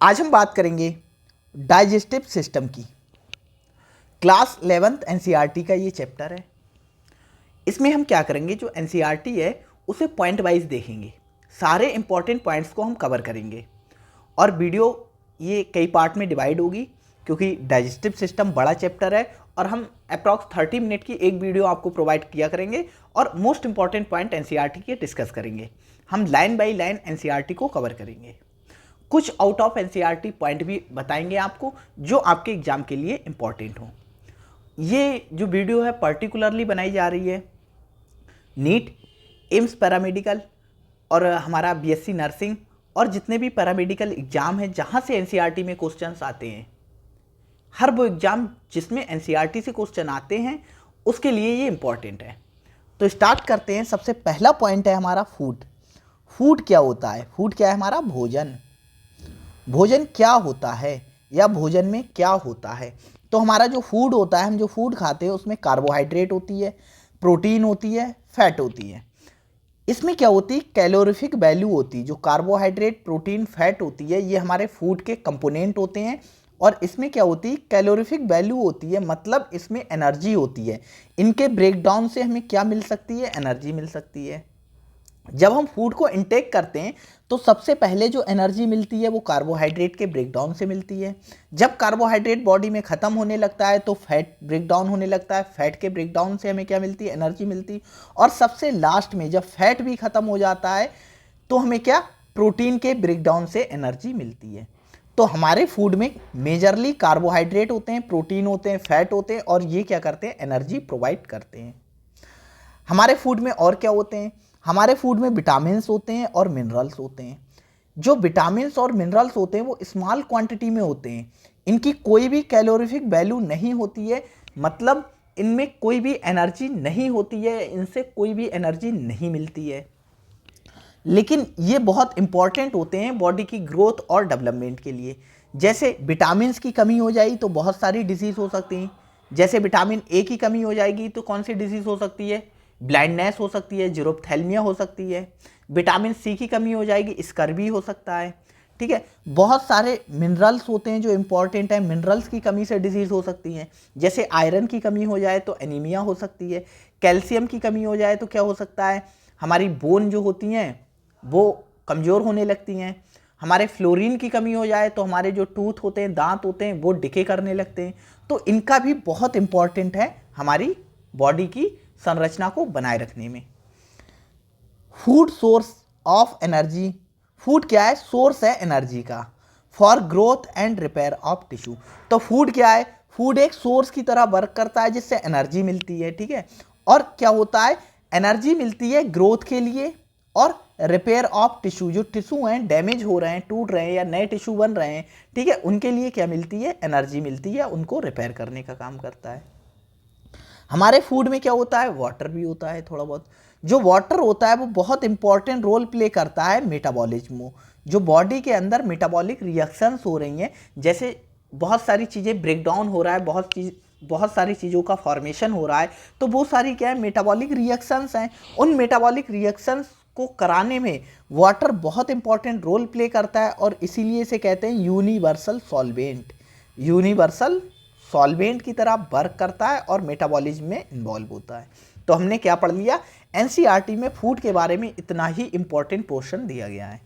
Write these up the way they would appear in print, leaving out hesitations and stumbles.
आज हम बात करेंगे डाइजेस्टिव सिस्टम की। क्लास 11th एनसीईआरटी का ये चैप्टर है। इसमें हम क्या करेंगे, जो एनसीईआरटी है उसे पॉइंट वाइज देखेंगे, सारे इंपॉर्टेंट पॉइंट्स को हम कवर करेंगे। और वीडियो ये कई पार्ट में डिवाइड होगी क्योंकि डाइजेस्टिव सिस्टम बड़ा चैप्टर है और हम अप्रॉक्स 30 मिनट की एक वीडियो आपको प्रोवाइड किया करेंगे और मोस्ट इंपॉर्टेंट पॉइंट एनसीईआरटी के डिस्कस करेंगे। हम लाइन बाय लाइन एनसीईआरटी को कवर करेंगे। कुछ आउट ऑफ एनसीईआरटी पॉइंट भी बताएंगे आपको जो आपके एग्जाम के लिए इंपॉर्टेंट हो। ये जो वीडियो है पर्टिकुलरली बनाई जा रही है नीट, एम्स पैरामेडिकल और हमारा बीएससी नर्सिंग और जितने भी पैरामेडिकल एग्जाम हैं जहाँ से एनसीईआरटी में क्वेश्चंस आते हैं। हर वो एग्जाम जिसमें एनसीईआरटी से क्वेश्चन आते हैं उसके लिए ये इंपॉर्टेंट है। तो स्टार्ट करते हैं। सबसे पहला पॉइंट है हमारा फूड। फूड क्या होता है? फूड क्या है? हमारा भोजन। भोजन क्या होता है या भोजन में क्या होता है? तो हमारा जो फूड होता है, हम जो फूड खाते हैं उसमें कार्बोहाइड्रेट होती है, प्रोटीन होती है, फैट होती है। इसमें क्या होती है? कैलोरीफिक वैल्यू होती है। जो कार्बोहाइड्रेट, प्रोटीन, फैट होती है ये हमारे फूड के कंपोनेंट होते हैं। और इसमें क्या होती है? कैलोरीफिक वैल्यू होती है, मतलब इसमें एनर्जी होती है। इनके ब्रेकडाउन से हमें क्या मिल सकती है? एनर्जी मिल सकती है। जब हम फूड को इनटेक करते हैं तो सबसे पहले जो एनर्जी मिलती है वो कार्बोहाइड्रेट के ब्रेकडाउन से मिलती है। जब कार्बोहाइड्रेट बॉडी में ख़त्म होने लगता है तो फैट ब्रेकडाउन होने लगता है। फैट के ब्रेकडाउन से हमें क्या मिलती है? एनर्जी मिलती है। और सबसे लास्ट में जब फैट भी ख़त्म हो जाता है तो हमें क्या? प्रोटीन के ब्रेकडाउन से एनर्जी मिलती है। तो हमारे फूड में मेजरली कार्बोहाइड्रेट होते हैं, प्रोटीन होते हैं, फैट होते हैं और ये क्या करते हैं? एनर्जी प्रोवाइड करते हैं। हमारे फूड में और क्या होते हैं? हमारे फूड में विटामिन्स होते हैं और मिनरल्स होते हैं। जो विटामिन्स और मिनरल्स होते हैं वो स्मॉल क्वांटिटी में होते हैं। इनकी कोई भी कैलोरीफिक वैल्यू नहीं होती है, मतलब इनमें कोई भी एनर्जी नहीं होती है, इनसे कोई भी एनर्जी नहीं मिलती है। लेकिन ये बहुत इंपॉर्टेंट होते हैं बॉडी की ग्रोथ और डेवलपमेंट के लिए। जैसे विटामिन्स की कमी हो जाएगी तो बहुत सारी डिजीज़ हो सकती हैं। जैसे विटामिन ए की कमी हो जाएगी तो कौन सी डिजीज़ हो सकती है? ब्लाइंडनेस हो सकती है, जीरोप्थेल्मिया हो सकती है। विटामिन सी की कमी हो जाएगी, स्कर्वी हो सकता है। ठीक है, बहुत सारे मिनरल्स होते हैं जो इंपॉर्टेंट है। मिनरल्स की कमी से डिजीज़ हो सकती हैं। जैसे आयरन की कमी हो जाए तो एनीमिया हो सकती है। कैल्शियम की कमी हो जाए तो क्या हो सकता है? हमारी बोन जो होती हैं वो कमज़ोर होने लगती हैं। हमारे फ्लोरीन की कमी हो जाए तो हमारे जो टूथ होते हैं, दांत होते हैं, वो डिके करने लगते हैं। तो इनका भी बहुत इंपॉर्टेंट है हमारी बॉडी की संरचना को बनाए रखने में। Food source of energy. Food क्या है? सोर्स है एनर्जी का for growth and repair of tissue. तो फूड क्या है? फूड एक सोर्स की तरह वर्क करता है जिससे एनर्जी मिलती है। ठीक है, और क्या होता है? एनर्जी मिलती है ग्रोथ के लिए और रिपेयर ऑफ टिश्यू। जो टिश्यू हैं डैमेज हो रहे हैं, टूट रहे हैं या नए टिश्यू बन रहे हैं, ठीक है, उनके लिए क्या मिलती है? एनर्जी मिलती है, उनको रिपेयर करने का काम करता है। हमारे फूड में क्या होता है? वाटर भी होता है थोड़ा बहुत। जो वाटर होता है वो बहुत इंपॉर्टेंट रोल प्ले करता है मेटाबॉलिज्म में। जो बॉडी के अंदर मेटाबॉलिक रिएक्शंस हो रही हैं, जैसे बहुत सारी चीज़ें ब्रेक डाउन हो रहा है, बहुत सारी चीज़ों का फॉर्मेशन हो रहा है, तो वो सारी क्या है? मेटाबॉलिक रिएक्शंस हैं। उन मेटाबॉलिक रिएक्शंस को कराने में वाटर बहुत इंपॉर्टेंट रोल प्ले करता है और इसीलिए इसे कहते हैं यूनिवर्सल सॉल्वेंट। यूनिवर्सल सॉल्वेंट की तरह वर्क करता है और मेटाबॉलिज्म में इन्वॉल्व होता है। तो हमने क्या पढ़ लिया? एनसीईआरटी में फूड के बारे में इतना ही इंपॉर्टेंट पोर्शन दिया गया है।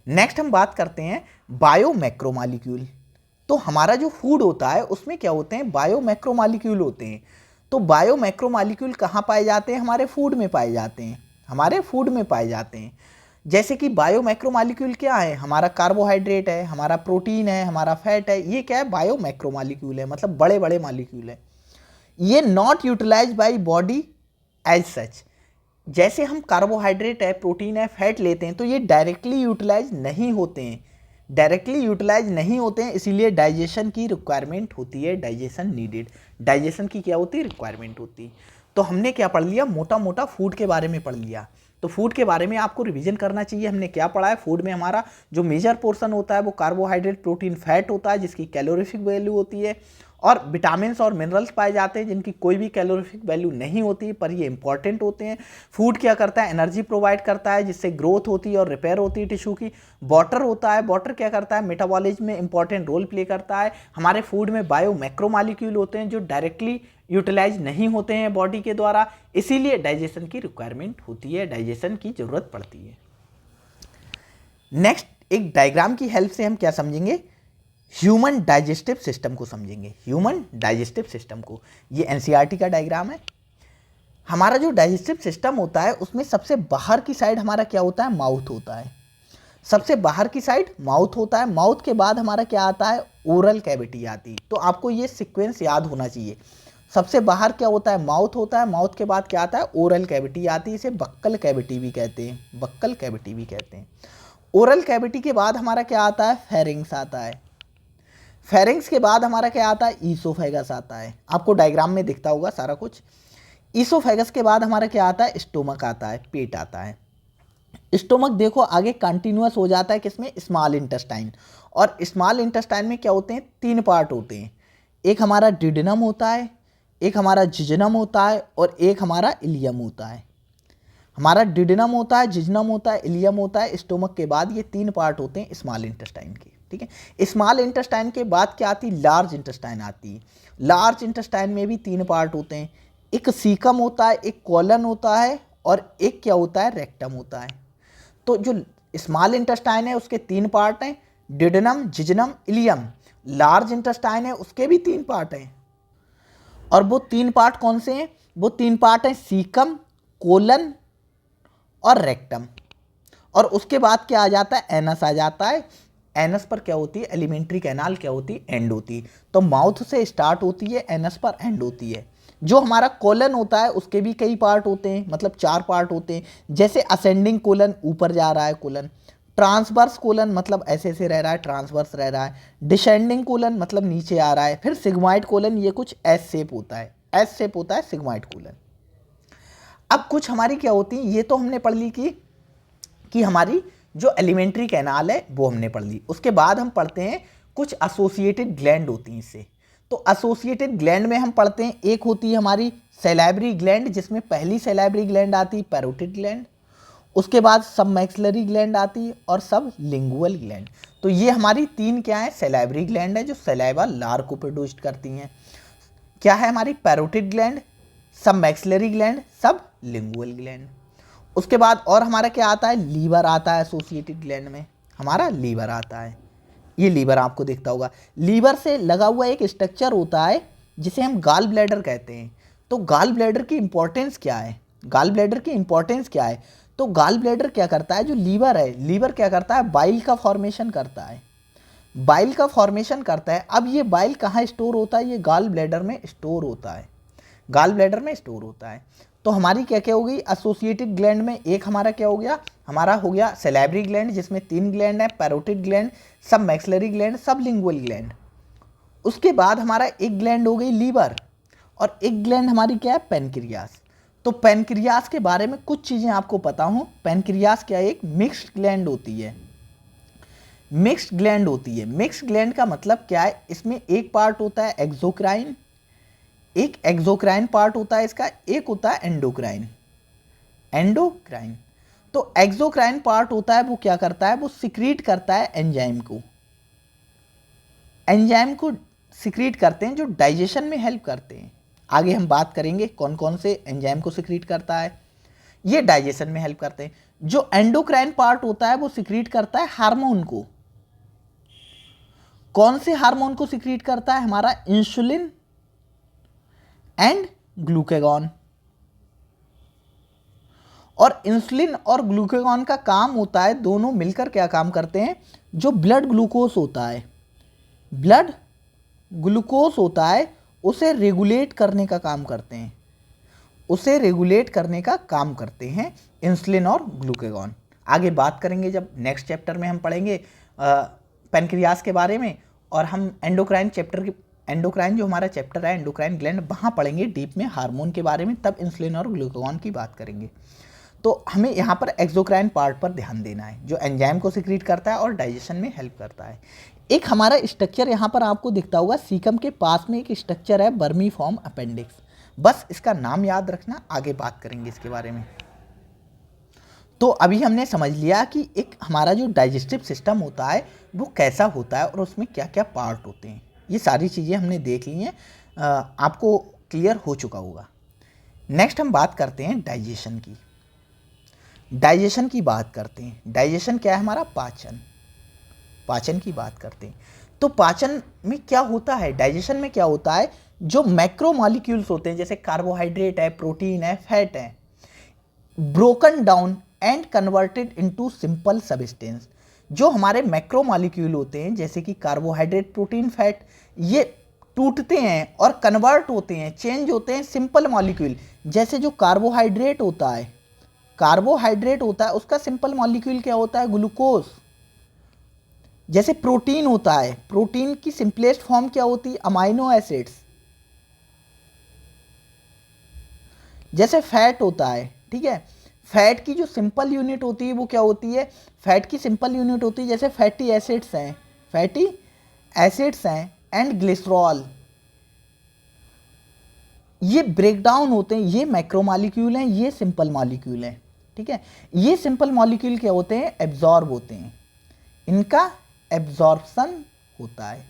नेक्स्ट हम बात करते हैं बायो मैक्रोमॉलिक्यूल। तो हमारा जो फूड होता है उसमें क्या होते हैं? बायो मैक्रोमॉलिक्यूल होते हैं। तो बायो मैक्रोमॉलिक्यूल कहाँ पाए जाते हैं? हमारे फूड में पाए जाते हैं। हमारे फूड में पाए जाते हैं। जैसे कि बायो मैक्रोमॉलिक्यूल क्या है? हमारा कार्बोहाइड्रेट है, हमारा प्रोटीन है, हमारा फैट है। ये क्या है? बायो मैक्रोमॉलिक्यूल है, मतलब बड़े बड़े मॉलिक्यूल है। ये not utilize by body as such. जैसे हम कार्बोहाइड्रेट है, प्रोटीन है, फैट लेते हैं तो ये डायरेक्टली यूटिलाइज नहीं होते हैं। डायरेक्टली यूटिलाइज नहीं होते हैं, इसीलिए डाइजेशन की रिक्वायरमेंट होती है। Digestion needed. डाइजेशन की क्या होती है? रिक्वायरमेंट होती है। तो हमने क्या पढ़ लिया? मोटा मोटा फूड के बारे में पढ़ लिया। तो फूड के बारे में आपको रिवीजन करना चाहिए। हमने क्या पढ़ा है? फूड में हमारा जो मेजर पोर्शन होता है वो कार्बोहाइड्रेट, प्रोटीन, फैट होता है जिसकी कैलोरीफिक वैल्यू होती है। और विटामिन्स और मिनरल्स पाए जाते हैं जिनकी कोई भी कैलोरीफिक वैल्यू नहीं होती, पर ये इंपॉर्टेंट होते हैं। फूड क्या करता है, एनर्जी प्रोवाइड करता है जिससे ग्रोथ होती है और रिपेयर होती है टिश्यू की। वाटर होता है, वाटर क्या करता है, मेटाबॉलिज्म में इंपॉर्टेंट रोल प्ले करता है। हमारे फूड में बायो मैक्रोमॉलिक्यूल होते हैं जो डायरेक्टली यूटिलाइज नहीं होते हैं बॉडी के द्वारा, इसीलिए डाइजेशन की रिक्वायरमेंट होती है, डाइजेशन की ज़रूरत पड़ती है। नेक्स्ट एक डायग्राम की हेल्प से हम क्या समझेंगे, ह्यूमन डाइजेस्टिव सिस्टम को समझेंगे। ह्यूमन डाइजेस्टिव सिस्टम को, ये एनसीईआरटी का डायग्राम है। हमारा जो डाइजेस्टिव सिस्टम होता है उसमें सबसे बाहर की साइड हमारा क्या होता है, माउथ होता है। सबसे बाहर की साइड माउथ होता है। माउथ के बाद हमारा क्या आता है, ओरल कैविटी आती है। तो आपको ये सीक्वेंस याद होना चाहिए। सबसे बाहर क्या होता है, माउथ होता है। माउथ के बाद क्या आता है, ओरल कैविटी आती है। इसे बक्कल कैविटी भी कहते हैं, बक्कल कैविटी भी कहते हैं। ओरल कैविटी के बाद हमारा क्या आता है, फेरिंग्स आता है। फेरिंग्स के बाद हमारा क्या आता है, ईसोफेगस आता है। आपको डायग्राम में दिखता होगा सारा कुछ। ईसोफेगस के बाद हमारा क्या आता है, स्टोमक आता है, पेट आता है। स्टोमक देखो आगे कंटिन्यूअस हो जाता है किसमें, स्मॉल इंटेस्टाइन। और स्मॉल इंटेस्टाइन में क्या होते हैं, 3 पार्ट होते हैं। एक हमारा डिडनम होता है, एक हमारा जिजनम होता है और एक हमारा इलियम होता है। हमारा डिडनम होता है, जिजनम होता है, इलियम होता है। स्टोमक के बाद ये 3 पार्ट होते हैं स्मॉल इंटेस्टाइन के, ठीक है। स्मॉल इंटेस्टाइन के बाद क्या आती है, लार्ज इंटेस्टाइन आती है। लार्ज इंटेस्टाइन में भी 3 पार्ट होते हैं। एक सीकम होता है, एक कॉलन होता है और एक क्या होता है, रेक्टम होता है। तो जो स्मॉल इंटेस्टाइन है उसके 3 पार्ट हैं, डिडनम, जिजनम, इलियम। लार्ज इंटेस्टाइन है उसके भी 3 पार्ट हैं। और वो 3 पार्ट कौन से हैं, वो 3 पार्ट हैं सीकम, कोलन और रेक्टम। और उसके बाद क्या आ जाता है, एनस आ जाता है। एनस पर क्या होती है, एलिमेंट्री कैनाल क्या होती है, एंड होती है। तो माउथ से स्टार्ट होती है, एनस पर एंड होती है। जो हमारा कोलन होता है उसके भी कई पार्ट होते हैं, मतलब 4 पार्ट होते हैं। जैसे असेंडिंग कोलन, ऊपर जा रहा है कोलन। ट्रांसवर्स कोलन मतलब ऐसे ऐसे रह रहा है, ट्रांसवर्स रह रहा है। डिसेंडिंग कोलन मतलब नीचे आ रहा है। फिर सिग्मॉइड कोलन, ये कुछ एस शेप होता है, एस शेप होता है सिग्मॉइड कोलन। अब कुछ हमारी क्या होती है, ये तो हमने पढ़ ली कि हमारी जो एलिमेंट्री कैनाल है वो हमने पढ़ ली। उसके बाद हम पढ़ते हैं कुछ एसोसिएटेड ग्लैंड होती हैं इससे। तो एसोसिएटेड ग्लैंड में हम पढ़ते हैं, एक होती है हमारी सैलाइवरी ग्लैंड, जिसमें पहली सैलाइवरी ग्लैंड आती है पैरोटिड ग्लैंड। उसके बाद सब मैक्सिलरी ग्लैंड आती है और सब लिंगुअल ग्लैंड। तो ये हमारी 3 क्या है, सैलाइवरी ग्लैंड है जो सैलाइवा लार को प्रोड्यूस करती हैं। क्या है हमारी, पैरोटिड ग्लैंड, सब मैक्सिलरी ग्लैंड, सब लिंगुअल ग्लैंड। उसके बाद और हमारा क्या आता है, लीवर आता है एसोसिएटेड ग्लैंड में, हमारा लीवर आता है। ये लीवर आपको दिखता होगा। लीवर से लगा हुआ एक स्ट्रक्चर होता है जिसे हम गॉल ब्लैडर कहते हैं। तो गॉल ब्लैडर की इंपॉर्टेंस क्या है, गॉल ब्लैडर की इंपॉर्टेंस क्या है, तो गॉल ब्लैडर क्या करता है, जो लीवर है, लीवर क्या करता है, बाइल का फॉर्मेशन करता है, बाइल का फॉर्मेशन करता है। अब ये बाइल कहाँ स्टोर होता है, ये गॉल ब्लैडर में स्टोर होता है, गॉल ब्लैडर में स्टोर होता है। तो हमारी क्या क्या होगी, एसोसिएटेड ग्लैंड में एक हमारा क्या हो गया, हमारा हो गया सैलाइवरी ग्लैंड जिसमें 3 ग्लैंड है, पैरोटिड ग्लैंड, सब मैक्सिलरी ग्लैंड, सब लिंगुअल ग्लैंड। उसके बाद हमारा एक ग्लैंड हो गई लीवर और एक ग्लैंड हमारी क्या है, पेनक्रियास। तो पेनक्रियास के बारे में कुछ चीज़ें आपको पता हो। पेनक्रियास क्या है, एक मिक्स्ड ग्लैंड होती है, मिक्स्ड ग्लैंड होती है। मिक्स्ड ग्लैंड का मतलब क्या है, इसमें एक पार्ट होता है एक्सोक्राइन, एक एक्सोक्राइन पार्ट होता है इसका, एक होता है एंडोक्राइन, एंडोक्राइन। तो एक्सोक्राइन पार्ट होता है वो क्या करता है, वो सिक्रीट करता है एंजाइम को, एंजाइम को सिक्रीट करते हैं जो डाइजेशन में हेल्प करते हैं। आगे हम बात करेंगे कौन कौन से एंजाइम को सिक्रीट करता है, ये डाइजेशन में हेल्प करते हैं। जो एंडोक्राइन पार्ट होता है वो सिक्रीट करता है हार्मोन को। कौन से हार्मोन को सिक्रीट करता है, हमारा इंसुलिन एंड ग्लूकेगॉन। और इंसुलिन और ग्लूकेगॉन का काम होता है, दोनों मिलकर क्या काम करते हैं, जो ब्लड ग्लूकोज होता है, ब्लड ग्लूकोज होता है उसे रेगुलेट करने का काम करते हैं, उसे रेगुलेट करने का काम करते हैं इंसुलिन और ग्लूकेगॉन। आगे बात करेंगे जब नेक्स्ट चैप्टर में हम पढ़ेंगे पेनक्रियास के बारे में, और हम एंडोक्राइन चैप्टर की, एंडोक्राइन जो हमारा चैप्टर है एंडोक्राइन ग्लैंड, वहाँ पढ़ेंगे डीप में हार्मोन के बारे में, तब इंसुलिन और ग्लूकेगॉन की बात करेंगे। तो हमें यहाँ पर एक्सोक्राइन पार्ट पर ध्यान देना है, जो एंजाइम को सिक्रीट करता है और डाइजेशन में हेल्प करता है। एक हमारा स्ट्रक्चर यहाँ पर आपको दिखता होगा, सीकम के पास में एक स्ट्रक्चर है वर्मीफॉर्म अपेंडिक्स। बस इसका नाम याद रखना, आगे बात करेंगे इसके बारे में। तो अभी हमने समझ लिया कि एक हमारा जो डाइजेस्टिव सिस्टम होता है वो कैसा होता है और उसमें क्या क्या पार्ट होते हैं। ये सारी चीज़ें हमने देख ली हैं, आपको क्लियर हो चुका होगा। नेक्स्ट हम बात करते हैं डाइजेशन की। डाइजेशन की बात करते हैं। डाइजेशन क्या है हमारा? पाचन। पाचन की बात करते हैं। तो पाचन में क्या होता है, डाइजेशन में क्या होता है? जो मैक्रो मॉलिक्यूल्स होते हैं जैसे कार्बोहाइड्रेट है, प्रोटीन है, फैट है, broken down and converted into simple substance. जो हमारे मैक्रो मॉलिक्यूल होते हैं जैसे कि कार्बोहाइड्रेट, प्रोटीन, फैट, ये टूटते हैं और कन्वर्ट होते हैं, चेंज होते हैं सिंपल मॉलिक्यूल। जैसे जो कार्बोहाइड्रेट होता है, कार्बोहाइड्रेट होता है उसका सिंपल मॉलिक्यूल क्या होता है? ग्लूकोज। जैसे प्रोटीन होता है, प्रोटीन की सिंपलेस्ट फॉर्म क्या होती है? Amino acids. जैसे फैट होता है, ठीक है, फैट की जो सिंपल यूनिट होती है वो क्या होती है? फैट की सिंपल यूनिट होती है जैसे फैटी एसिड्स हैं, फैटी एसिड्स हैं एंड ग्लिसरॉल। ये ब्रेकडाउन होते हैं, ये मैक्रो मॉलिक्यूल हैं, ये सिंपल मॉलिक्यूल हैं, ठीक है। ये सिंपल मॉलिक्यूल क्या होते हैं? एब्जॉर्ब होते हैं, इनका एब्जॉर्प्शन होता है,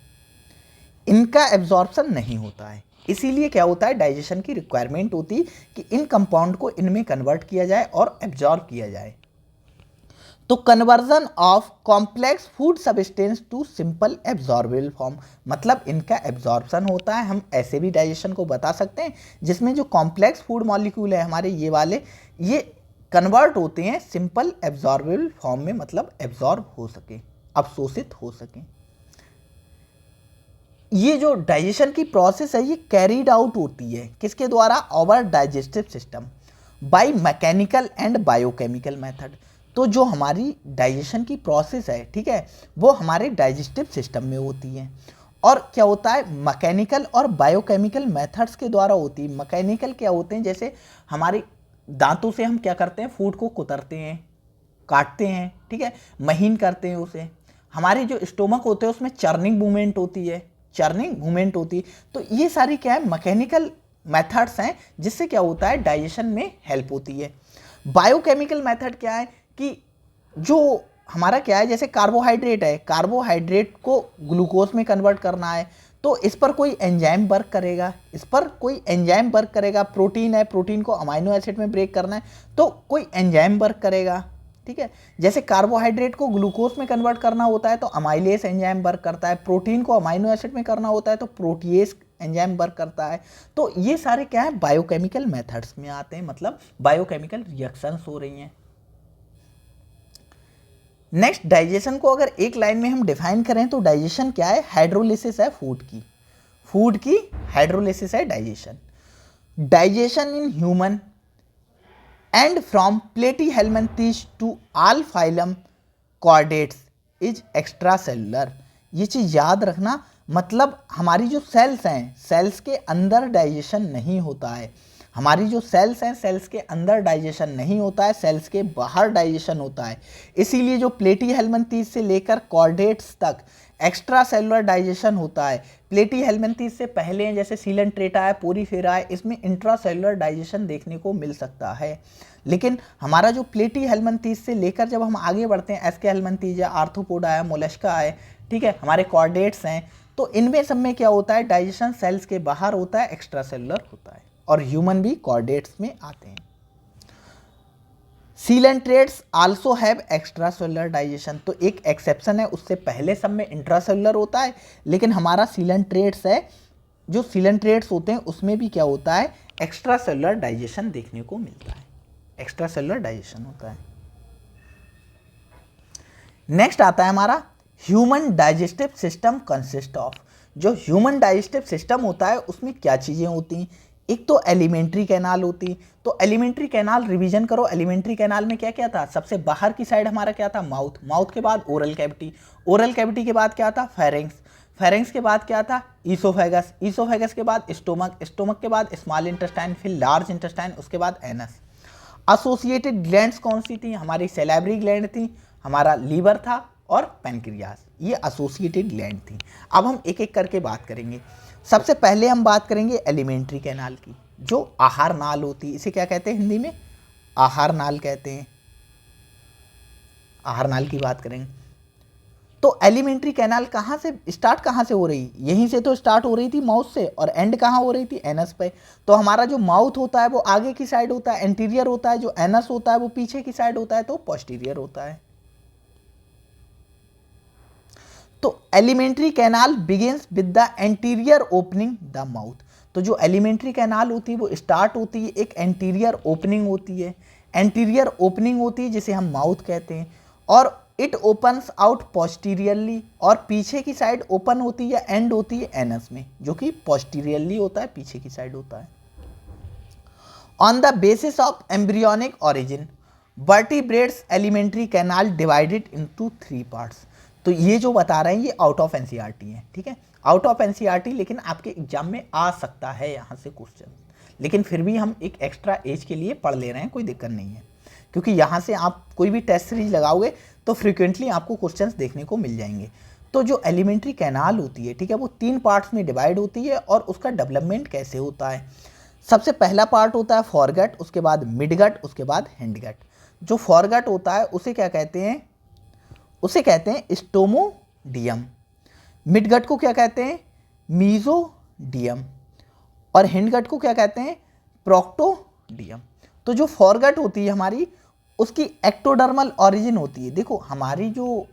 इनका एब्जॉर्प्शन नहीं होता है। इसीलिए क्या होता है? डाइजेशन की रिक्वायरमेंट होती है कि इन कंपाउंड को इनमें कन्वर्ट किया जाए और एब्जॉर्ब किया जाए। तो conversion of complex food substance to simple absorbable form, मतलब इनका एब्जॉर्प्शन होता है। हम ऐसे भी डाइजेशन को बता सकते हैं जिसमें जो कॉम्प्लेक्स फूड मॉलिक्यूल है हमारे ये वाले, ये कन्वर्ट होते हैं सिंपल एब्जॉर्बेबल फॉर्म में, मतलब एब्जॉर्ब हो सके, अवशोषित हो सके। ये जो डाइजेशन की प्रोसेस है ये कैरीड आउट होती है किसके द्वारा? Our digestive system by mechanical and biochemical method. तो जो हमारी डाइजेशन की प्रोसेस है, ठीक है, वो हमारे डाइजेस्टिव सिस्टम में होती है। और क्या होता है? मैकेनिकल और बायोकेमिकल मेथड्स के द्वारा होती है। मैकेनिकल क्या होते हैं? जैसे हमारे दांतों से हम क्या करते हैं? फूड को कुतरते हैं, काटते हैं, ठीक है, महीन करते हैं उसे। हमारे जो स्टोमक होते हैं उसमें चर्निंग मूवमेंट होती है, चर्निंग मूवमेंट होती है। तो ये सारी क्या है? मैकेनिकल मेथड्स हैं जिससे क्या होता है? डाइजेशन में हेल्प होती है। बायोकेमिकल मेथड क्या है कि जो हमारा क्या है, जैसे कार्बोहाइड्रेट है, कार्बोहाइड्रेट को ग्लूकोज में कन्वर्ट करना है तो इस पर कोई एंजाइम वर्क करेगा, इस पर कोई एंजाइम वर्क करेगा। प्रोटीन है, प्रोटीन को अमाइनो एसिड में ब्रेक करना है तो कोई एंजाइम वर्क करेगा, ठीक है। जैसे कार्बोहाइड्रेट को ग्लूकोज में कन्वर्ट करना होता है तो अमाइलेज एंजाइम वर्क करता है, प्रोटीन को अमाइनो एसिड में करना होता है तो प्रोटीएज एंजाइम वर्क करता है। तो ये सारे क्या है? बायोकेमिकल मेथड्स में आते हैं, मतलब बायोकेमिकल रिएक्शंस हो रही हैं। नेक्स्ट, डाइजेशन को अगर एक लाइन में हम डिफाइन करें तो डाइजेशन क्या है? हाइड्रोलिसिस है फूड की, फूड की हाइड्रोलिसिस है digestion. Digestion in human and from platyhelminthes to all phylum chordates is extracellular। ये चीज़ याद रखना, मतलब हमारी जो सेल्स हैं, सेल्स के अंदर डाइजेशन नहीं होता है। हमारी जो सेल्स हैं, सेल्स के अंदर डाइजेशन नहीं होता है, सेल्स के बाहर डाइजेशन होता है। इसीलिए जो प्लेटीहेल्मिन्थेस से लेकर कॉर्डेट्स तक एक्स्ट्रा सेलुलर डाइजेशन होता है। प्लेटीहेल्मिन्थेस से पहले जैसे सीलेंट्रेटा है, पोरीफेरा है, इसमें इंट्रा सेलुलर डाइजेशन देखने को मिल सकता है। लेकिन हमारा जो प्लेटीहेल्मिन्थेस से लेकर जब हम आगे बढ़ते हैं, एस्केहेल्मिन्थेस है, आर्थ्रोपोडा है, मोलस्का है, ठीक है, हमारे कॉर्डेट्स हैं, तो इनमें सब में क्या होता है? डाइजेशन सेल्स के बाहर होता है, एक्स्ट्रा सेलुलर होता है। और ह्यूमन भी कॉर्डेट्स में आते हैं। Coelenterates also have extra cellular digestion, तो एक एक्सेप्शन है, उससे पहले सब में इंट्रासेलुलर होता है, लेकिन हमारा सीलेंट्रेट्स है, जो सीलेंट्रेट्स होते हैं उसमें भी क्या होता है? एक्स्ट्रा सेलुलर डाइजेशन देखने को मिलता है, एक्स्ट्रा सेलुलर डाइजेशन होता है। नेक्स्ट आता है हमारा human digestive system consist of. जो ह्यूमन डाइजेस्टिव सिस्टम होता है उसमें क्या चीज़ें होती हैं? एक तो एलिमेंट्री कैनाल होती, तो एलिमेंट्री कैनाल रिवीजन करो। एलिमेंट्री कैनाल में क्या क्या था? सबसे बाहर की साइड हमारा क्या था? माउथ, माउथ के बाद ओरल कैविटी, ओरल कैविटी के बाद क्या था? फेरेंक्स, फेरेंक्स के बाद क्या था? ईसोफेगस, ईसोफेगस के बाद स्टोमक, स्टोमक के बाद स्मॉल इंटेस्टाइन, फिर लार्ज इंटेस्टाइन, उसके बाद एनस। एसोसिएटेड ग्लैंड्स कौन सी थी? हमारी सैलिवरी ग्लैंड थी, हमारा लीवर था और पैनक्रियास, ये एसोसिएटेड ग्लैंड थी। अब हम एक एक करके बात करेंगे। सबसे पहले हम बात करेंगे एलिमेंट्री कैनाल की, जो आहार नाल होती है। इसे क्या कहते हैं हिंदी में? आहार नाल कहते हैं। आहार नाल की बात करेंगे तो एलिमेंट्री कैनाल कहाँ से स्टार्ट, कहाँ से हो रही? यहीं से तो स्टार्ट हो रही थी माउथ से, और एंड कहाँ हो रही थी? एनस पे। तो हमारा जो माउथ होता है वो आगे की साइड होता है, एंटीरियर होता है, जो एनस होता है वो पीछे की साइड होता है, तो पोस्टीरियर होता है। तो alimentary canal begins with the anterior opening the mouth. तो जो एलिमेंट्री कैनाल होती है वो स्टार्ट होती है, एक एंटीरियर ओपनिंग होती है, एंटीरियर ओपनिंग होती है जिसे हम माउथ कहते हैं, और इट ओपन्स आउट पोस्टीरियरली, और पीछे की साइड ओपन होती है, एंड होती है एनस में, जो कि पोस्टीरियरली होता है, पीछे की साइड होता है। On the basis of embryonic origin vertebrates alimentary canal divided into 3 parts. तो ये जो बता रहे हैं ये आउट ऑफ एनसीईआरटी है, ठीक है, आउट ऑफ एनसीईआरटी, लेकिन आपके एग्जाम में आ सकता है यहाँ से क्वेश्चन, लेकिन फिर भी हम एक एक्स्ट्रा एज के लिए पढ़ ले रहे हैं, कोई दिक्कत नहीं है, क्योंकि यहाँ से आप कोई भी टेस्ट सीरीज लगाओगे तो फ्रिक्वेंटली आपको क्वेश्चंस देखने को मिल जाएंगे। तो जो एलिमेंट्री कैनाल होती है, ठीक है, वो 3 पार्ट्स में डिवाइड होती है, और उसका डेवलपमेंट कैसे होता है? सबसे पहला पार्ट होता है फॉरगट, उसके बाद मिडगट, उसके बाद हैंडगट। जो फॉरगट होता है उसे क्या कहते हैं? उसे कहते हैं स्टोमोडियम। मिडगट को क्या कहते हैं? मीजोडियम। और हैंडगट को क्या कहते हैं? प्रोक्टोडियम। तो जो फॉरगट होती है हमारी, उसकी एक्टोडर्मल ऑरिजिन होती है। देखो हमारी जो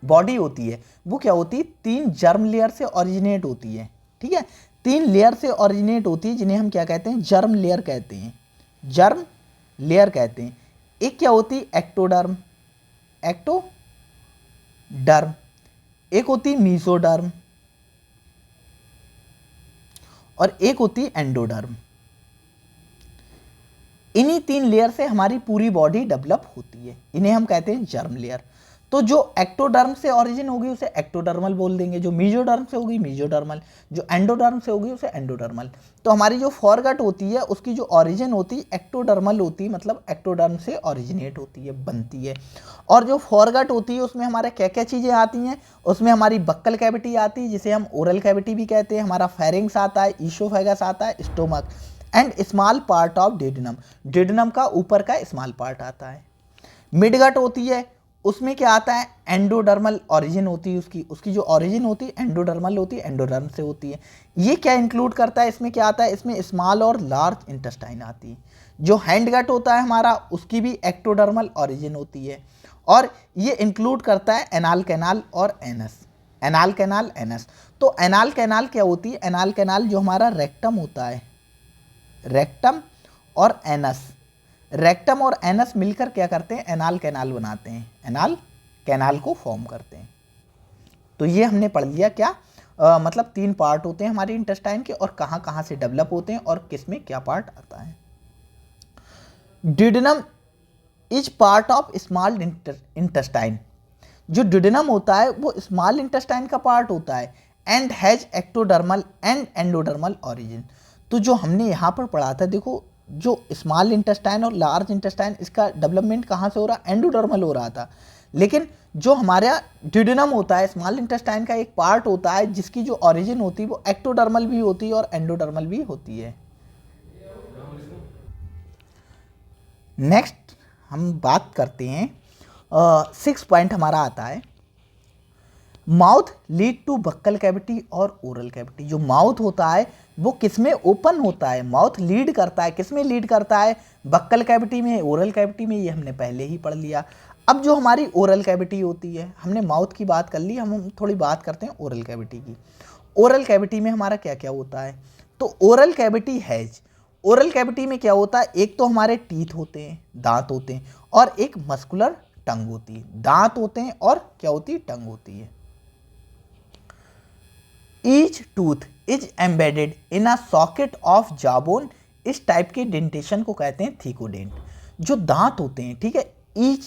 बॉडी होती है वो क्या होती है? 3 जर्म लेयर से ऑरिजिनेट होती है, ठीक है, 3 लेयर से ऑरिजिनेट होती है, जिन्हें हम क्या कहते हैं? जर्म लेयर कहते हैं, जर्म लेयर कहते हैं। एक क्या होती है? Ectoderm, ectoderm. एक होती है मीसोडर्म, और एक होती है एंडोडर्म। इन्हीं 3 लेयर से हमारी पूरी बॉडी डेवलप होती है, इन्हें हम कहते हैं जर्म लेयर। तो जो एक्टोडर्म से ऑरिजिन होगी उसे एक्टोडर्मल बोल देंगे, जो मीजोडर्म से होगी मीजोडर्मल, जो एंडोडर्म से होगी उसे एंडोडर्मल। तो हमारी जो फॉरगट होती है उसकी जो ऑरिजिन होती है एक्टोडर्मल होती है, मतलब एक्टोडर्म से ऑरिजिनेट होती है, बनती है। और जो फॉरगट होती है उसमें हमारे क्या क्या चीज़ें आती हैं? उसमें हमारी बक्कल कैविटी आती है, जिसे हम ओरल कैविटी भी कहते हैं, हमारा फेरिंग्स आता है, ईसोफेगस आता है, stomach, and small part of duodenum. Duodenum का ऊपर का स्मॉल पार्ट आता है। मिडगट होती है, उसमें क्या आता है? एंडोडर्मल ऑरिजिन होती है उसकी जो ऑरिजिन होती है एंडोडर्मल होती है, एंडोडर्म से होती है। ये क्या इंक्लूड करता है? इसमें क्या आता है? इसमें स्मॉल और लार्ज इंटेस्टाइन आती है। जो हैंडगट होता है हमारा, उसकी भी एक्टोडर्मल ऑरिजिन होती है, और ये इंक्लूड करता है एनाल कैनाल और एनस। Anal canal, anus. तो एनाल कैनाल क्या होती है? एनाल कैनाल जो हमारा रेक्टम होता है, रेक्टम और एनस, रेक्टम और एनस मिलकर क्या करते हैं? एनाल कैनाल बनाते हैं, एनाल कैनाल को फॉर्म करते हैं। तो ये हमने पढ़ लिया क्या, मतलब 3 पार्ट होते हैं हमारे इंटेस्टाइन के, और कहाँ कहाँ से डेवलप होते हैं और किस में क्या पार्ट आता है। Duodenum is part of small intestine. जो ड्यूडेनम होता है वो स्मॉल इंटेस्टाइन का पार्ट होता है, and has ectodermal and endodermal origin. तो जो हमने यहाँ पर पढ़ा था, देखो जो स्मॉल इंटेस्टाइन और लार्ज इंटेस्टाइन, इसका डेवलपमेंट कहाँ से हो रहा? एंडोडर्मल हो रहा था। लेकिन जो हमारा ड्यूडेनम होता है, स्मॉल इंटेस्टाइन का एक पार्ट होता है, जिसकी जो ऑरिजिन होती है वो एक्टोडर्मल भी होती है और एंडोडर्मल भी होती है। नेक्स्ट हम बात करते हैं 6 पॉइंट हमारा आता है, mouth lead to buccal cavity और ओरल कैविटी। जो माउथ होता है वो किसमें ओपन होता है? माउथ लीड करता है, किसमें लीड करता है? बक्कल कैविटी में, ओरल कैविटी में, ये हमने पहले ही पढ़ लिया। अब जो हमारी ओरल कैविटी होती है, हमने माउथ की बात कर ली, हम थोड़ी बात करते हैं ओरल कैविटी की। ओरल कैविटी में हमारा क्या क्या होता है? तो oral cavity has, oral cavity में क्या होता है? एक तो हमारे टीथ होते हैं, दांत होते हैं, और एक मस्कुलर टंग होती है। दांत होते हैं और क्या होती है? टंग होती है। Each tooth is embedded in a socket of jawbone. इस टाइप के डेंटेशन को कहते हैं थीकोडेंट। जो दांत होते हैं, ठीक है, ईच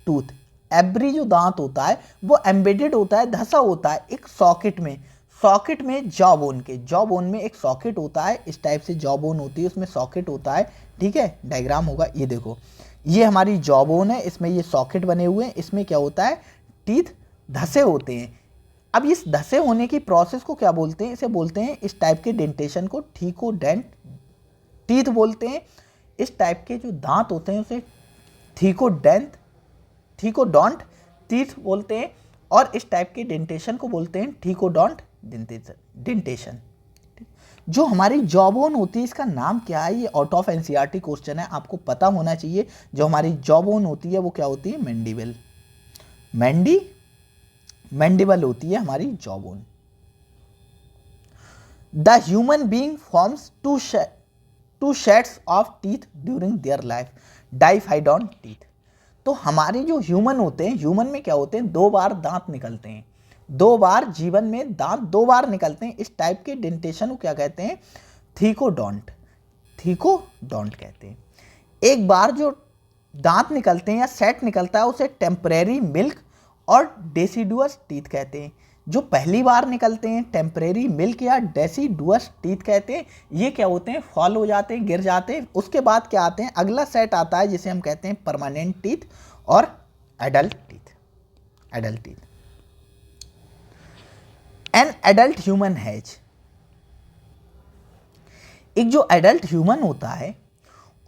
टूथ, एवरी जो दांत होता है वो एम्बेडेड होता है, धसा होता है एक सॉकेट में। सॉकेट में जॉ बोन के, जॉ बोन में एक सॉकेट होता है, इस टाइप से जॉ बोन होती है, उसमें सॉकेट होता है, ठीक है, डायग्राम होगा, ये देखो, ये हमारी जॉ बोन है, इसमें ये सॉकेट बने हुए हैं, इसमें क्या होता है, टीथ धसे होते हैं। अब इस धसे होने की प्रोसेस को क्या बोलते हैं, इसे बोलते हैं, इस टाइप के डेंटेशन को थीकोडेंट टीथ बोलते हैं। इस टाइप के जो दांत होते हैं उसे थीकोडोंट टीथ बोलते हैं, और इस टाइप के डेंटेशन को बोलते हैं थीकोडोंट डेंटेशन। जो हमारी जॉ बोन होती है इसका नाम क्या है, ये आउट ऑफ एनसीईआरटी क्वेश्चन है, आपको पता होना चाहिए। जो हमारी जॉ बोन होती है वो क्या होती है, मैंडिबल, मैंडिबल होती है हमारी jaw bone. The human being forms two sets of teeth during their life, diphyodont teeth. तो हमारे जो ह्यूमन होते हैं, ह्यूमन में क्या होते हैं, 2 बार दांत निकलते हैं, 2 बार जीवन में दांत 2 बार निकलते हैं। इस टाइप के डेंटेशन को क्या कहते हैं, थीकोडोंट कहते हैं। एक बार जो दांत निकलते हैं या सेट निकलता है उसे टेम्परेरी मिल्क और डेसिडुअस टीथ कहते हैं। जो पहली बार निकलते हैं टेम्परेरी मिल्क या डेसिडुअस टीथ कहते हैं, ये क्या होते हैं, फॉल हो जाते हैं, गिर जाते हैं। उसके बाद क्या आते हैं, अगला सेट आता है जिसे हम कहते हैं परमानेंट टीथ और adult teeth. An adult human has, एक जो एडल्ट ह्यूमन होता है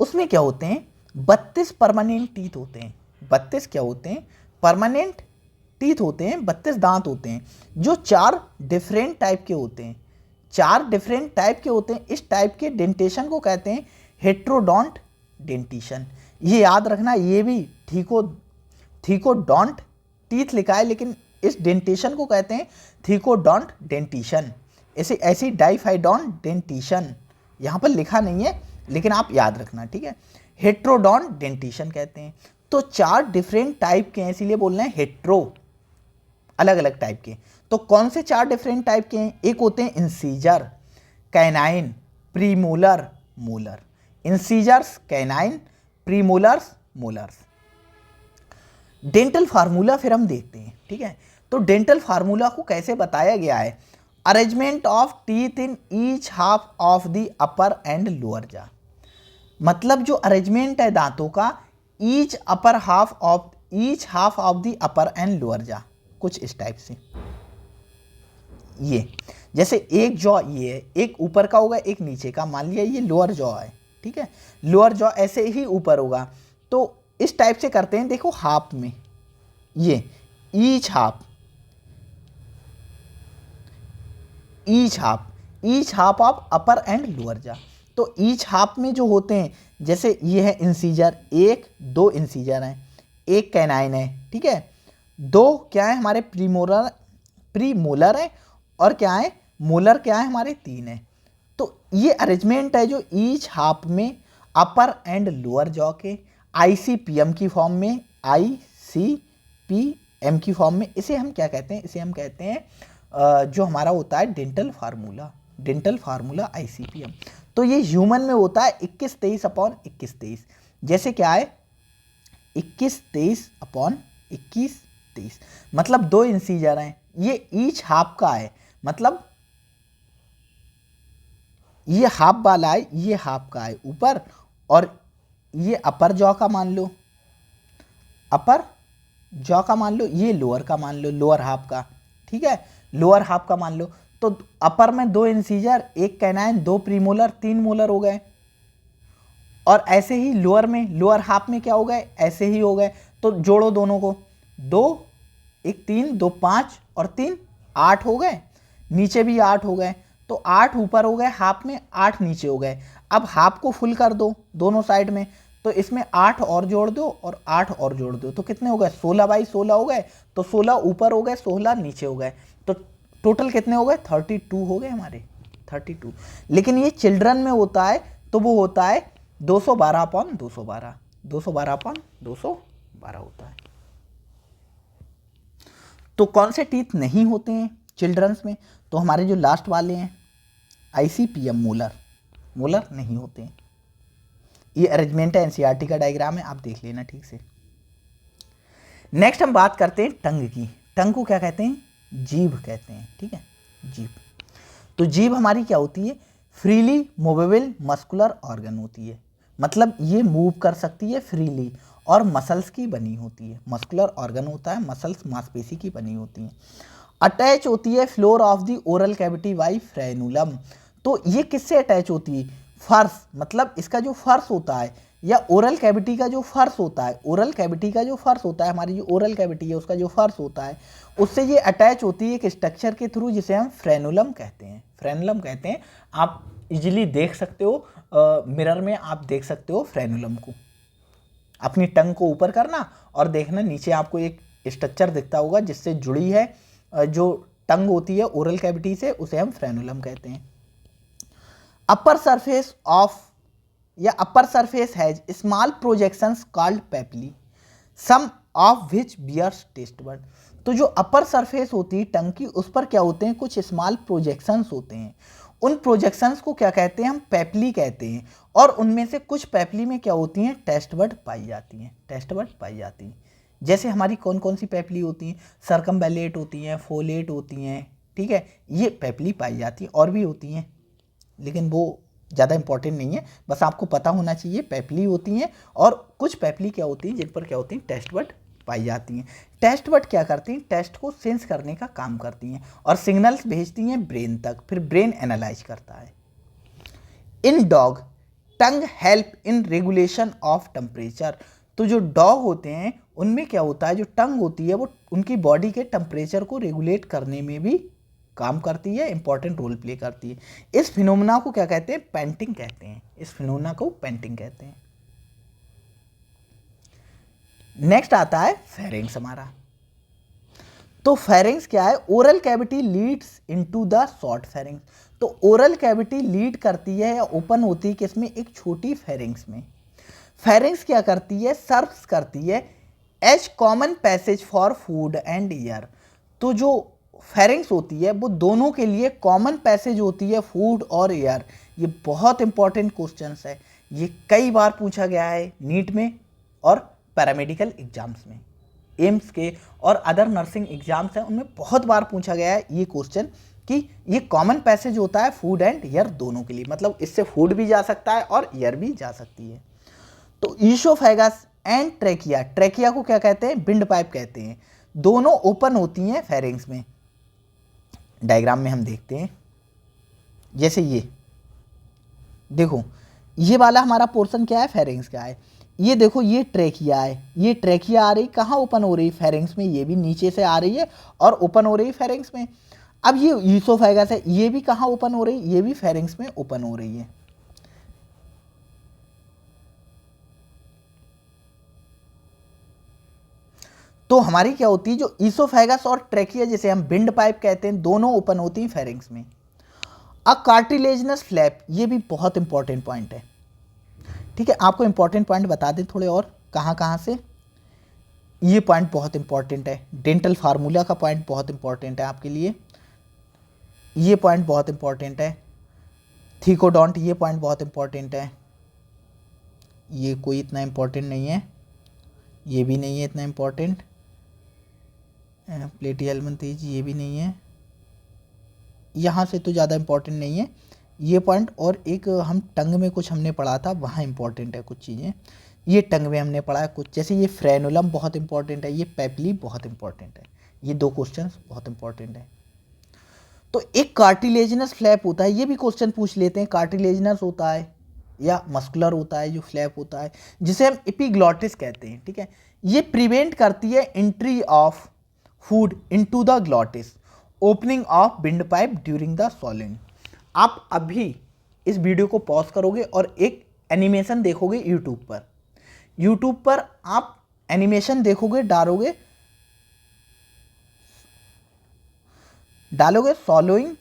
उसमें क्या होते हैं, 32 परमानेंट टीथ होते हैं। 32 क्या होते हैं, परमानेंट टीथ होते हैं, 32 दांत होते हैं, जो 4 डिफरेंट टाइप के होते हैं। 4 डिफरेंट टाइप के होते हैं। इस टाइप के डेंटेशन को कहते हैं हेट्रोडोंट डेंटिशन। ये याद रखना, ये भी थीकोडोंट टीथ लिखा है, लेकिन इस डेंटेशन को कहते हैं थीकोडोंट डेंटिशन। ऐसी डाइफाइडॉन डेंटिशन यहाँ पर लिखा नहीं है, लेकिन आप याद रखना, ठीक है। हेट्रोडोंट डेंटिशन कहते हैं। तो 4 डिफरेंट टाइप के हैं, इसीलिए बोल रहे हैं हेट्रो, अलग अलग टाइप के। तो कौन से 4 डिफरेंट टाइप के हैं, एक होते हैं incisor, canine, premolar, molar. Incisors, canine, premolars, molars. Dental formula फिर हम देखते हैं, ठीक है। तो डेंटल फार्मूला को कैसे बताया गया है, arrangement of teeth in each half of the upper and lower जा। मतलब जो अरेंजमेंट है दांतों का, each half of the upper and lower जा, कुछ इस टाइप से। ये जैसे एक जॉ ये है, एक ऊपर का होगा एक नीचे का, मान लिया ये लोअर जॉ है, ठीक है। लोअर जॉ ऐसे ही ऊपर होगा, तो इस टाइप से करते हैं। देखो हाफ में ये each half of upper and lower जा। तो ईच हाफ में जो होते हैं, जैसे ये है इंसीजर, 1 2 इंसीजर हैं, एक कैनाइन है, ठीक है, 2 क्या है हमारे प्रीमोलर है, और क्या है मोलर, क्या है हमारे 3 है। तो ये अरेंजमेंट है जो ईच हाफ में अपर एंड लोअर जॉ के ICPM की फॉर्म में, ICPM की फॉर्म में, इसे हम क्या कहते हैं, इसे हम कहते हैं जो हमारा होता है डेंटल फार्मूला ICPM। तो ये ह्यूमन में होता है 21-23/21-23। जैसे क्या है 21-23/21-23, मतलब 2 इंसीजर हैं, ये ईच हाफ का है, मतलब ये हाफ वाला है, ये हाफ का है ऊपर, और ये अपर जॉ का मान लो, ये लोअर का मान लो, लोअर हाफ का, ठीक है, लोअर हाफ का मान लो। तो अपर में 2 इंसीजर, 1 कैनाइन, 2 प्रीमोलर, 3 मोलर हो गए। और ऐसे ही लोअर में, लोअर हाफ में क्या हो गए, ऐसे ही हो गए। तो जोड़ो दोनों को, 2 1 3 2 5 और 3 8 हो गए, नीचे भी 8 हो गए। तो 8 ऊपर हो गए हाफ में, 8 नीचे हो गए। अब हाफ को फुल कर दो दोनों साइड में, तो इसमें 8 और जोड़ दो और 8 और जोड़ दो, तो कितने हो गए, 16/16 हो गए। तो 16 ऊपर हो गए, 16 नीचे हो गए, तो टोटल कितने हो गए, 32 हो गए हमारे, 32। लेकिन ये चिल्ड्रन में होता है, तो वो होता है 212/212, 212/212 होता है। तो कौन से टीथ नहीं होते हैं चिल्ड्रंस में, तो हमारे जो लास्ट वाले हैं ICPM, मोलर नहीं होते हैं। ये अरेंजमेंट है, एनसीईआरटी का डायग्राम है, आप देख लेना ठीक से। नेक्स्ट हम बात करते हैं टंग की। टंग को क्या कहते हैं, जीभ कहते हैं, ठीक है। जीभ। तो जीभ हमारी क्या होती है, फ्रीली मूवेबल मस्कुलर ऑर्गन होती है, मतलब ये मूव कर सकती है फ्रीली और मसल्स की बनी होती है। मस्कुलर ऑर्गन होता है, मसल्स मांसपेशी की बनी होती हैं। अटैच होती है floor of the oral cavity by frenulum. तो ये किससे अटैच होती है, फर्श, मतलब इसका जो फर्श होता है या ओरल कैविटी का जो फर्श होता है, ओरल कैविटी का जो फर्श होता है, हमारी जो ओरल कैविटी है उसका जो फर्श होता है, उससे ये अटैच होती है एक स्ट्रक्चर के थ्रू जिसे हम फ्रेनुलम कहते हैं। फ्रेनुलम कहते हैं, आप इजीली देख सकते हो, मिरर में आप देख सकते हो फ्रेनुलम को। अपनी टंग को ऊपर करना और देखना नीचे आपको एक स्ट्रक्चर दिखता होगा जिससे जुड़ी है जो टंग होती है ओरल कैविटी से, उसे हम फ्रेनुलम कहते हैं। अपर सरफेस ऑफ या upper surface has small projections called papillae, some of which bears taste bud. तो जो अपर सरफेस होती है टंग की, उस पर क्या होते हैं, कुछ स्मॉल प्रोजेक्शंस होते हैं। उन प्रोजेक्शंस को क्या कहते हैं, हम पेपली कहते हैं। और उनमें से कुछ पेपली में क्या होती हैं, टेस्ट बड पाई जाती हैं, टेस्ट बड पाई जाती हैं। जैसे हमारी कौन कौन सी पेपली होती हैं, सर्कमबैलेट होती हैं, फोलेट होती हैं, ठीक है, ये पेपली पाई जाती हैं। और भी होती हैं लेकिन वो ज़्यादा इंपॉर्टेंट नहीं है, बस आपको पता होना चाहिए पेपली होती हैं। और कुछ पेपली क्या होती हैं जिन पर क्या होती हैं, टेस्ट बड पाई जाती हैं। टेस्ट बड क्या करती हैं, टेस्ट को सेंस करने का काम करती हैं और सिग्नल्स भेजती हैं ब्रेन तक, फिर ब्रेन एनालाइज करता है। In dog tongue help in regulation of temperature. तो जो डॉग होते हैं उनमें क्या होता है, जो टंग होती है वो उनकी बॉडी के टेम्परेचर को रेगुलेट करने में भी काम करती है, इंपॉर्टेंट रोल प्ले करती है। इस फिनोमेना को क्या कहते हैं, पेंटिंग कहते हैं। इस फिनोमेना को पेंटिंग कहते हैं। नेक्स्ट आता है फेरिंग्स हमारा। तो फेरिंग्स क्या है, oral cavity Leeds into the short pharynx. तो ओरल कैविटी लीड करती है या ओपन होती है किसमें, एक छोटी फेरिंग्स में। फेरिंग्स क्या करती है, सर्व्स करती है as common passage for food and air. तो जो फेरिंग्स होती है वो दोनों के लिए कॉमन पैसेज होती है, फूड और एयर। ये बहुत इंपॉर्टेंट क्वेश्चन है, ये कई बार पूछा गया है नीट में और पैरामेडिकल एग्जाम्स में, एम्स के और अदर नर्सिंग एग्जाम्स हैं उनमें बहुत बार पूछा गया है ये क्वेश्चन कि ये कॉमन पैसेज होता है फूड एंड एयर दोनों के लिए, मतलब इससे फूड भी जा सकता है और एयर भी जा सकती है। तो ईसोफेगस एंड ट्रेकिया, ट्रेकिया को क्या कहते हैं, विंड पाइप कहते हैं। दोनों ओपन होती हैं फेरिंग्स में। डायग्राम में हम देखते हैं, जैसे ये देखो, ये वाला हमारा पोर्शन क्या है, फेरिंग्स का है। ये देखो ये ट्रेकिया है, ये ट्रेकिया आ रही कहाँ, ओपन हो रही फेरिंग्स में, ये भी नीचे से आ रही है और ओपन हो रही फेरिंग्स में। अब ये ईसोफेगस है, ये भी कहाँ ओपन हो रही, ये भी फेरिंग्स में ओपन हो रही है। तो हमारी क्या होती है, जो ईसोफेगस और ट्रेकिया जिसे हम विंड पाइप कहते हैं, दोनों ओपन होती हैं फेरिंग्स में। अ कार्टिलेजिनस फ्लैप, ये भी बहुत इंपॉर्टेंट पॉइंट है, ठीक है। आपको इंपॉर्टेंट पॉइंट बता दें थोड़े और, कहाँ कहाँ से। ये पॉइंट बहुत इंपॉर्टेंट है, डेंटल फार्मूला का पॉइंट बहुत इंपॉर्टेंट है आपके लिए। ये पॉइंट बहुत इंपॉर्टेंट है, थीकोडोंट, ये पॉइंट बहुत इंपॉर्टेंट है। ये कोई इतना इंपॉर्टेंट नहीं है, ये भी नहीं है इतना इंपॉर्टेंट। प्लेटियलमंथेज, ये भी नहीं है, यहाँ से तो ज़्यादा इंपॉर्टेंट नहीं है ये पॉइंट। और एक हम टंग में कुछ हमने पढ़ा था, वहाँ इंपॉर्टेंट है कुछ चीज़ें, ये टंग में हमने पढ़ा है कुछ, जैसे ये फ्रेनुलम बहुत इंपॉर्टेंट है, ये पेपली बहुत इंपॉर्टेंट है। ये दो क्वेश्चंस बहुत इंपॉर्टेंट है। तो एक कार्टिलेजिनस फ्लैप होता है, ये भी क्वेश्चन पूछ लेते हैं, कार्टिलेजिनस होता है या मस्कुलर होता है जो फ्लैप होता है, जिसे हम एपिग्लॉटिस कहते हैं, ठीक है। ये प्रिवेंट करती है entry of food into the glottis, opening of wind pipe during the swallowing. आप अभी इस वीडियो को पॉज करोगे और एक एनिमेशन देखोगे यूट्यूब पर आप एनिमेशन देखोगे, डालोगे सॉलोइंग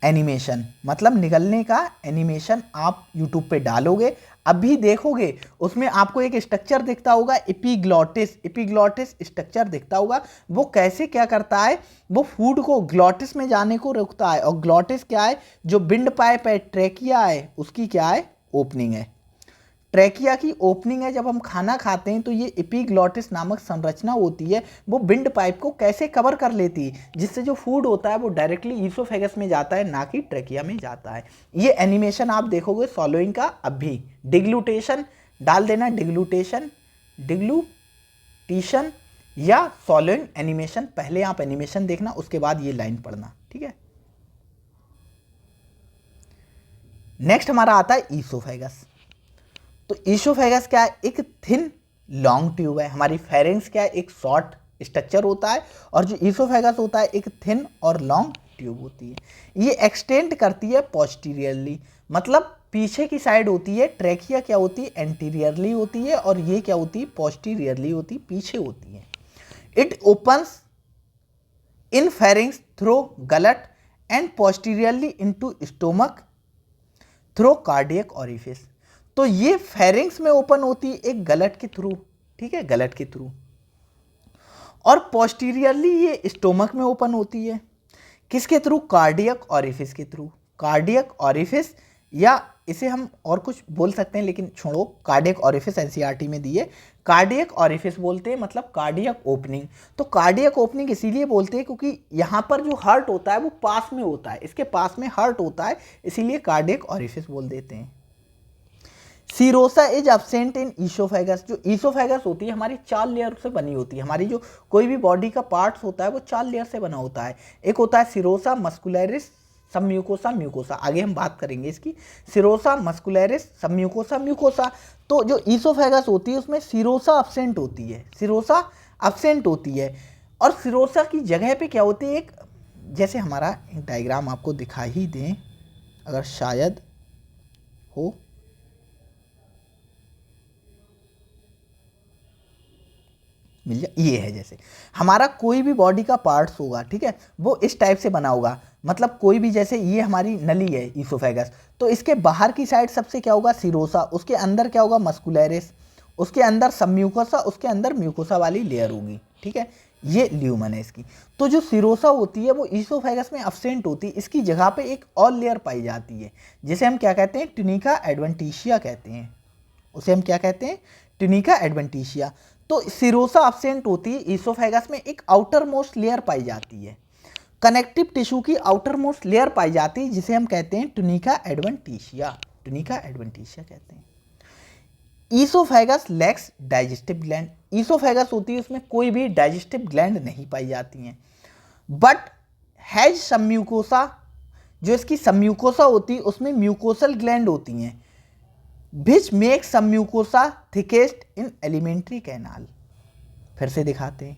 एनिमेशन, मतलब निगलने का एनिमेशन आप यूट्यूब पे डालोगे, अभी देखोगे उसमें आपको एक स्ट्रक्चर दिखता होगा एपिग्लॉटिस स्ट्रक्चर दिखता होगा। वो कैसे क्या करता है, वो फूड को ग्लॉटिस में जाने को रोकता है। और ग्लॉटिस क्या है, जो विंड पाइप है, ट्रेकिया है, उसकी क्या है, ओपनिंग है। ट्रैकिया की ओपनिंग है, जब हम खाना खाते हैं तो ये एपिग्लॉटिस नामक संरचना होती है, वो विंड पाइप को कैसे कवर कर लेती है, जिससे जो फूड होता है वो डायरेक्टली ईसोफेगस में जाता है, ना कि ट्रैकिया में जाता है। ये एनिमेशन आप देखोगे सॉलोइंग का। अभी डिग्लूटेशन डाल देना, डिग्लूटेशन, डिग्लूटेशन या सॉलोइंग एनिमेशन। पहले आप एनिमेशन देखना, उसके बाद ये लाइन पढ़ना, ठीक है। नेक्स्ट हमारा आता है ईसोफेगस। तो ईसोफेगस क्या है, एक थिन लॉन्ग ट्यूब है। हमारी फेरिंग्स क्या है, एक शॉर्ट स्ट्रक्चर होता है, और जो ईसोफेगस होता है एक थिन और लॉन्ग ट्यूब होती है। ये एक्सटेंड करती है पोस्टीरियरली, मतलब पीछे की साइड होती है। ट्रैकिया क्या होती है, एंटीरियरली होती है, और ये क्या होती है, पोस्टीरियरली होती है, पीछे होती है। It opens in pharynx through gullet and posteriorly into stomach through cardiac orifice. तो ये फेरिंग्स में ओपन होती है एक गलट के थ्रू, ठीक है, गलट के थ्रू, और पोस्टीरियरली ये स्टोमक में ओपन होती है। किसके थ्रू, कार्डियक ओरिफिस के थ्रू। कार्डियक ओरिफिस, या इसे हम और कुछ बोल सकते हैं, लेकिन छोड़ो, कार्डियक ओरिफिस एनसीईआरटी में दी है। कार्डियक ओरिफिस बोलते हैं, मतलब कार्डियक ओपनिंग। तो कार्डियक ओपनिंग इसीलिए बोलते हैं क्योंकि यहाँ पर जो हार्ट होता है वो पास में होता है, इसके पास में हार्ट होता है, इसीलिए कार्डियक ओरिफिस बोल देते हैं। Serosa is absent in oesophagus. जो ईसोफेगस होती है हमारी 4 लेयर से बनी होती है। हमारी जो कोई भी बॉडी का पार्ट्स होता है वो 4 लेयर से बना होता है। एक होता है सीरोसा, मस्कुलरिस, सबम्यूकोसा, म्यूकोसा। आगे हम बात करेंगे इसकी। Serosa, muscularis, submucosa, mucosa. तो जो ईसोफेगस होती है उसमें सीरोसा एब्सेंट होती है, सीरोसा एब्सेंट होती है। और सीरोसा की जगह पे क्या होती है, एक जैसे हमारा एक डायग्राम आपको दिखा ही दें, अगर शायद हो, मिल जाए, ये है। जैसे हमारा कोई भी बॉडी का पार्ट्स होगा, ठीक है, वो इस टाइप से बना होगा। मतलब कोई भी, जैसे ये हमारी नली है ईसोफेगस, तो इसके बाहर की साइड सबसे क्या होगा, सीरोसा, उसके अंदर क्या होगा, मस्कुलरिस, उसके अंदर सबम्यूकोसा, उसके अंदर म्यूकोसा वाली लेयर होगी, ठीक है। ये ल्यूमन है इसकी। तो जो सीरोसा होती है वो ईसोफेगस में एब्सेंट होती है, इसकी जगह पे एक और लेयर पाई जाती है, जिसे हम क्या कहते हैं, ट्यूनिका एडवेंटिशिया कहते हैं। उसे हम क्या कहते हैं, ट्यूनिका एडवेंटिशिया। तो सीरोसा एब्सेंट होती है, ईसोफेगस में एक आउटर मोस्ट लेयर पाई जाती है, कनेक्टिव टिश्यू की आउटर मोस्ट लेयर पाई जाती है, जिसे हम कहते हैं ट्यूनिका एडवेंटिशिया, ट्यूनिका एडवेंटिशिया कहते हैं। Oesophagus lakhs digestive gland. Oesophagus होती है उसमें कोई भी डाइजेस्टिव ग्लैंड नहीं पाई जाती हैं, बट हैज सम म्यूकोसा। जो इसकी सम्यूकोसा होती है उसमें म्यूकोसल ग्लैंड होती हैं, which make some mucosa thickest in alimentary canal. फिर से दिखाते हैं,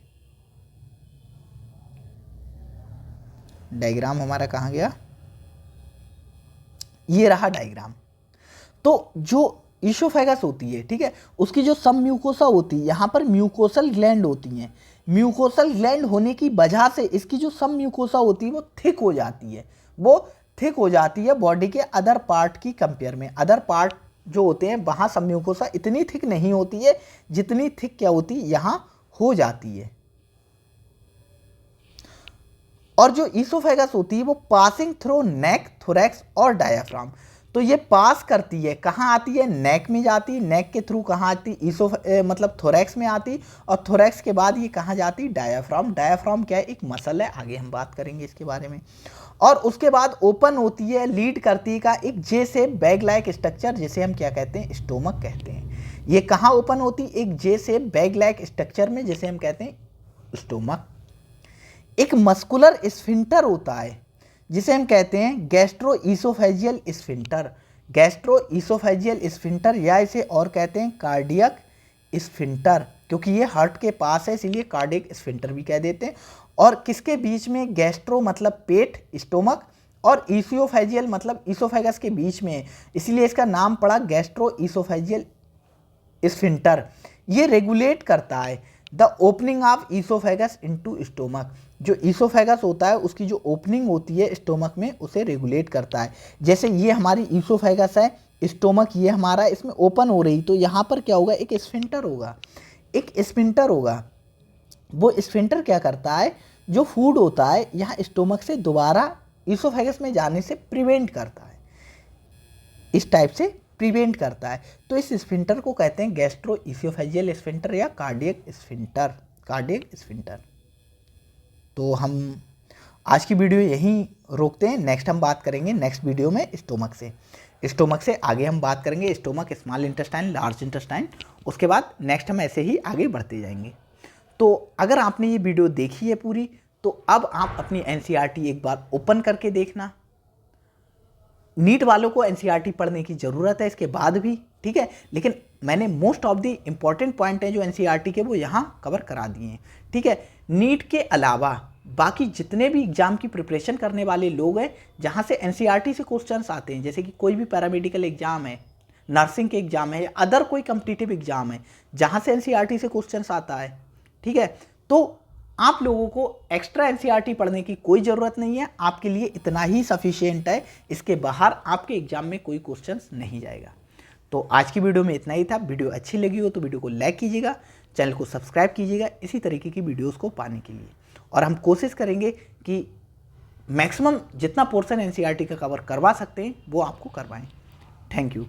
डायग्राम हमारा कहाँ गया, ये रहा डायग्राम। तो जो ईसोफेगस होती है, ठीक है, उसकी जो सब म्यूकोसा होती है, यहाँ पर म्यूकोसल ग्लैंड होती हैं। म्यूकोसल ग्लैंड होने की वजह से इसकी जो सब म्यूकोसा होती है वो थिक हो जाती है, वो थिक हो जाती है बॉडी के अदर पार्ट की कंपेयर में। अदर पार्ट जो होते हैं वहाँ सब म्यूकोसा इतनी थिक नहीं होती है जितनी थिक क्या होती है, यहाँ हो जाती है। और जो ईसोफेगस होती है वो पासिंग थ्रू नेक, थोरैक्स और डायाफ्राम। तो ये पास करती है, कहाँ आती है, नेक में जाती है, नेक के थ्रू कहाँ आती है, मतलब थोरैक्स में आती, और थोरैक्स के बाद ये कहाँ जाती, डायाफ्राम। डायाफ्राम क्या है, एक मसल है, आगे हम बात करेंगे इसके बारे में। और उसके बाद ओपन होती है, लीड करती है का एक जे से बैग लाइक स्ट्रक्चर, जिसे हम क्या कहते हैं, स्टोमक कहते हैं। ये कहाँ ओपन होती है, एक जे से बैग लाइक स्ट्रक्चर में, जिसे हम कहते हैं स्टोमक। एक मस्कुलर स्फिंक्टर होता है जिसे हम कहते हैं gastro oesophageal sphincter, gastro oesophageal sphincter, या इसे और कहते हैं कार्डियक स्फिंक्टर, क्योंकि ये हार्ट के पास है इसीलिए कार्डियक स्फिंक्टर भी कह देते हैं। और किसके बीच में, गैस्ट्रो मतलब पेट, स्टोमक, और ईसोफेजियल मतलब ईसोफेगस के बीच में है, इसलिए इसका नाम पड़ा गैस्ट्रो ईसोफेजियल स्फिंक्टर। ये रेगुलेट करता है the opening of oesophagus into stomach. जो ईसोफेगस होता है उसकी जो ओपनिंग होती है स्टोमक में उसे रेगुलेट करता है। जैसे ये हमारी ईसोफेगस है, स्टोमक ये हमारा, इसमें ओपन हो रही, तो यहाँ पर क्या होगा, एक स्फिंक्टर होगा, एक स्फिंक्टर होगा। वो स्फिंक्टर क्या करता है, जो फूड होता है यहाँ स्टोमक से दोबारा ईसोफेगस में जाने से प्रिवेंट करता है, इस टाइप से प्रिवेंट करता है। तो इस स्फिंक्टर को कहते हैं गैस्ट्रो इसोफेजियल स्फिंक्टर या कार्डियक स्फिंक्टर। तो हम आज की वीडियो यहीं रोकते हैं। नेक्स्ट हम बात करेंगे नेक्स्ट वीडियो में स्टोमक से आगे हम बात करेंगे stomach, small intestine, large intestine. उसके बाद नेक्स्ट हम ऐसे ही आगे बढ़ते जाएंगे। तो अगर आपने ये वीडियो देखी है पूरी, तो अब आप अपनी एनसीईआरटी एक बार ओपन करके देखना। नीट वालों को एनसीईआरटी पढ़ने की ज़रूरत है इसके बाद भी, ठीक है, लेकिन मैंने most of the important point हैं जो एनसीईआरटी के वो यहाँ कवर करा दिए हैं, ठीक है। नीट के अलावा बाकी जितने भी एग्जाम की प्रिपरेशन करने वाले लोग हैं जहाँ से एनसीईआरटी से क्वेश्चंस आते हैं, जैसे कि कोई भी पैरामेडिकल एग्जाम है, नर्सिंग के एग्जाम है या अदर कोई कॉम्पिटिटिव एग्जाम है जहाँ से एनसीईआरटी से क्वेश्चंस आता है, ठीक है, तो आप लोगों को एक्स्ट्रा एनसीईआरटी पढ़ने की कोई ज़रूरत नहीं है। आपके लिए इतना ही सफिशिएंट है, इसके बाहर आपके एग्जाम में कोई क्वेश्चंस नहीं जाएगा। तो आज की वीडियो में इतना ही था। वीडियो अच्छी लगी हो तो वीडियो को लाइक कीजिएगा, चैनल को सब्सक्राइब कीजिएगा इसी तरीके की वीडियोस को पाने के लिए। और हम कोशिश करेंगे कि मैक्सिमम जितना पोर्शन एनसीईआरटी का कवर करवा सकते हैं वो आपको करवाएं। Thank you.